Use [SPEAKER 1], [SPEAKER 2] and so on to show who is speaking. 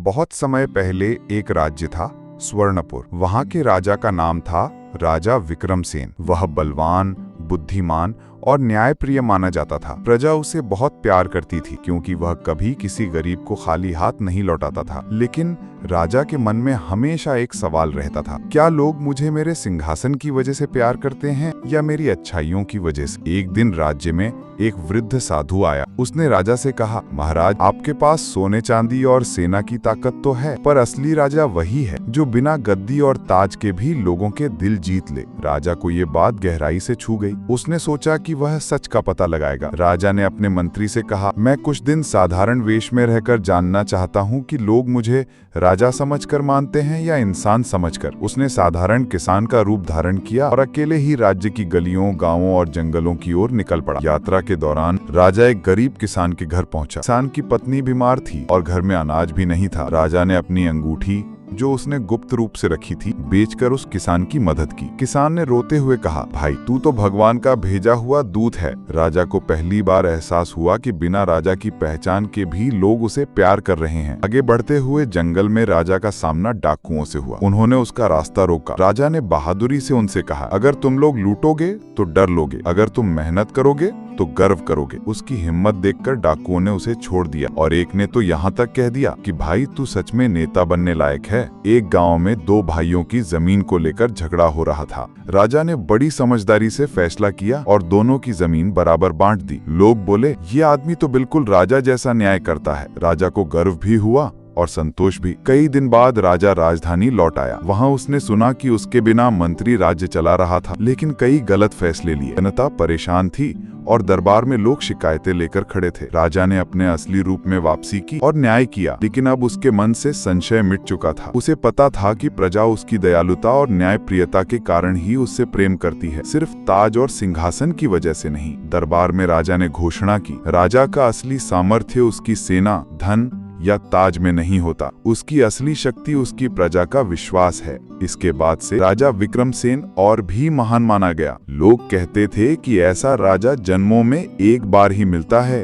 [SPEAKER 1] बहुत समय पहले एक राज्य था, स्वर्णपुर। वहां के राजा का नाम था राजा विक्रमसेन। वह बलवान, बुद्धिमान और न्यायप्रिय माना जाता था। प्रजा उसे बहुत प्यार करती थी क्योंकि वह कभी किसी गरीब को खाली हाथ नहीं लौटाता था। लेकिन राजा के मन में हमेशा एक सवाल रहता था, क्या लोग मुझे मेरे सिंहासन की वजह से प्यार करते हैं या मेरी अच्छाइयों की वजह से? एक दिन राज्य में एक वृद्ध साधु आया। उसने राजा से कहा, महाराज, आपके पास सोने चांदी और सेना की ताकत तो है, पर असली राजा वही है जो बिना गद्दी और ताज के भी लोगों के दिल जीत ले। राजा को ये बात गहराई से छू गई। उसने सोचा कि वह सच का पता लगाएगा। राजा ने अपने मंत्री से कहा, मैं कुछ दिन साधारण वेश में रहकर जानना चाहता हूँ कि लोग मुझे राजा समझकर मानते हैं या इंसान समझकर। उसने साधारण किसान का रूप धारण किया और अकेले ही राज्य की गलियों, गांवों और जंगलों की ओर निकल पड़ा। यात्रा के दौरान राजा एक गरीब किसान के घर पहुंचा। किसान की पत्नी बीमार थी और घर में अनाज भी नहीं था। राजा ने अपनी अंगूठी, जो उसने गुप्त रूप से रखी थी, बेचकर उस किसान की मदद की। किसान ने रोते हुए कहा, भाई, तू तो भगवान का भेजा हुआ दूत है। राजा को पहली बार एहसास हुआ कि बिना राजा की पहचान के भी लोग उसे प्यार कर रहे हैं। आगे बढ़ते हुए जंगल में राजा का सामना डाकुओं से हुआ। उन्होंने उसका रास्ता रोका। राजा ने बहादुरी से उनसे कहा, अगर तुम लोग लूटोगे तो डर लोगे, अगर तुम मेहनत करोगे तो गर्व करोगे। उसकी हिम्मत देखकर डाकुओं ने उसे छोड़ दिया और एक ने तो यहाँ तक कह दिया कि भाई, तू सच में नेता बनने लायक है। एक गांव में दो भाइयों की जमीन को लेकर झगड़ा हो रहा था। राजा ने बड़ी समझदारी से फैसला किया और दोनों की जमीन बराबर बांट दी। लोग बोले, ये आदमी तो बिल्कुल राजा जैसा न्याय करता है। राजा को गर्व भी हुआ और संतोष भी। कई दिन बाद राजा राजधानी लौट आया। वहाँ उसने सुना कि उसके बिना मंत्री राज्य चला रहा था, लेकिन कई गलत फैसले लिए। जनता परेशान थी और दरबार में लोग शिकायतें लेकर खड़े थे। राजा ने अपने असली रूप में वापसी की और न्याय किया, लेकिन अब उसके मन से संशय मिट चुका था। उसे पता था कि प्रजा उसकी दयालुता और न्यायप्रियता के कारण ही उससे प्रेम करती है, सिर्फ ताज और सिंहासन की वजह से नहीं। दरबार में राजा ने घोषणा की, राजा का असली सामर्थ्य उसकी सेना, धन या ताज में नहीं होता। उसकी असली शक्ति उसकी प्रजा का विश्वास है। इसके बाद से राजा विक्रमसेन और भी महान माना गया। लोग कहते थे कि ऐसा राजा जन्मों में एक बार ही मिलता है।